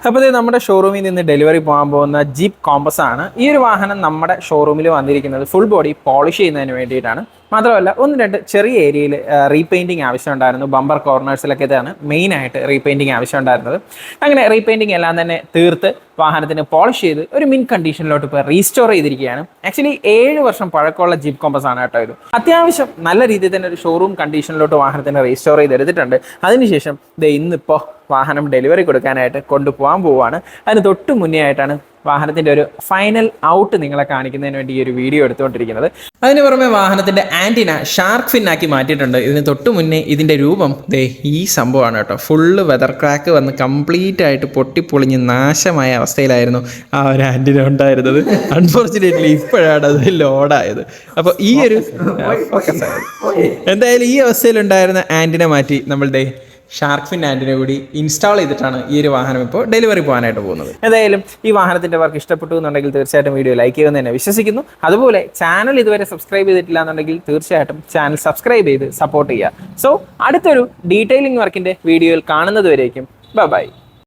അപ്പോൾ ഇത് നമ്മുടെ ഷോറൂമിൽ നിന്ന് ഡെലിവറി പോകാൻ പോകുന്ന ജീപ്പ് കോമ്പസ് ആണ്. ഈ ഒരു വാഹനം നമ്മുടെ ഷോറൂമിൽ വന്നിരിക്കുന്നത് ഫുൾ ബോഡി പോളിഷ് ചെയ്യുന്നതിന് വേണ്ടിയിട്ടാണ്. മാത്രമല്ല ഒന്ന് രണ്ട് ചെറിയ ഏരിയയിൽ റീപെയിൻറ്റിങ് ആവശ്യമുണ്ടായിരുന്നു. ബമ്പർ കോർണേഴ്സിലൊക്കെ ഇതാണ് മെയിനായിട്ട് റീപെയിൻറ്റിങ് ആവശ്യമുണ്ടായിരുന്നത്. അങ്ങനെ റീപെയിൻറ്റിങ് എല്ലാം തന്നെ തീർത്ത് വാഹനത്തിന് പോളിഷ് ചെയ്ത് ഒരു മിൻ കണ്ടീഷനിലോട്ട് ഇപ്പോൾ റീസ്റ്റോർ ചെയ്തിരിക്കുകയാണ്. ആക്ച്വലി 7 വർഷം പഴക്കമുള്ള ജീപ്പ് കോമ്പസ് ആണ് കേട്ടോ ഇത്. അത്യാവശ്യം നല്ല രീതിയിൽ തന്നെ ഒരു ഷോറൂം കണ്ടീഷനിലോട്ട് വാഹനത്തിന് റീസ്റ്റോർ ചെയ്തെടുത്തിട്ടുണ്ട്. അതിനുശേഷം ഇന്നിപ്പോൾ വാഹനം ഡെലിവറി കൊടുക്കാനായിട്ട് കൊണ്ടുപോകാൻ പോവുകയാണ്. അതിന് തൊട്ട് മുന്നേ ആയിട്ടാണ് വാഹനത്തിൻ്റെ ഒരു ഫൈനൽ ഔട്ട് നിങ്ങളെ കാണിക്കുന്നതിന് വേണ്ടി ഈ ഒരു വീഡിയോ എടുത്തുകൊണ്ടിരിക്കുന്നത്. അതിന് പുറമെ വാഹനത്തിൻ്റെ ആൻറ്റിന ഷാർക്ക് ഫിൻ ആക്കി മാറ്റിയിട്ടുണ്ട്. ഇതിന് തൊട്ട് മുന്നേ ഇതിൻ്റെ രൂപം ഈ സംഭവമാണ് കേട്ടോ. ഫുള്ള് വെതർ ക്രാക്ക് വന്ന് കംപ്ലീറ്റ് ആയിട്ട് പൊട്ടിപ്പൊളിഞ്ഞ് നാശമായ അവസ്ഥയിലായിരുന്നു ആ ഒരു ആൻറ്റിന ഉണ്ടായിരുന്നത്. അൺഫോർച്ചുനേറ്റ്ലി ഇപ്പോഴാണ് അത് ലോഡായത്. അപ്പോൾ ഈ ഒരു എന്തായാലും ഈ അവസ്ഥയിലുണ്ടായിരുന്ന ആൻറ്റിന മാറ്റി നമ്മളുടെ ഷാർക്ക് ഫിൻ ആൻറ്റിന കൂടി ഇൻസ്റ്റാൾ ചെയ്തിട്ടാണ് ഈ ഒരു വാഹനം ഇപ്പോൾ ഡെലിവറി പോകാനായിട്ട് പോകുന്നത്. ഏതായാലും ഈ വാഹനത്തിൻ്റെ വർക്ക് ഇഷ്ടപ്പെട്ടു എന്നുണ്ടെങ്കിൽ തീർച്ചയായിട്ടും വീഡിയോ ലൈക്ക് ചെയ്യുമെന്ന് തന്നെ വിശ്വസിക്കുന്നു. അതുപോലെ ചാനൽ ഇതുവരെ സബ്സ്ക്രൈബ് ചെയ്തിട്ടില്ല എന്നുണ്ടെങ്കിൽ തീർച്ചയായിട്ടും ചാനൽ സബ്സ്ക്രൈബ് ചെയ്ത് സപ്പോർട്ട് ചെയ്യുക. സോ അടുത്തൊരു ഡീറ്റെയിലിംഗ് വർക്കിൻ്റെ വീഡിയോയിൽ കാണുന്നത് വരേക്കും ബൈ.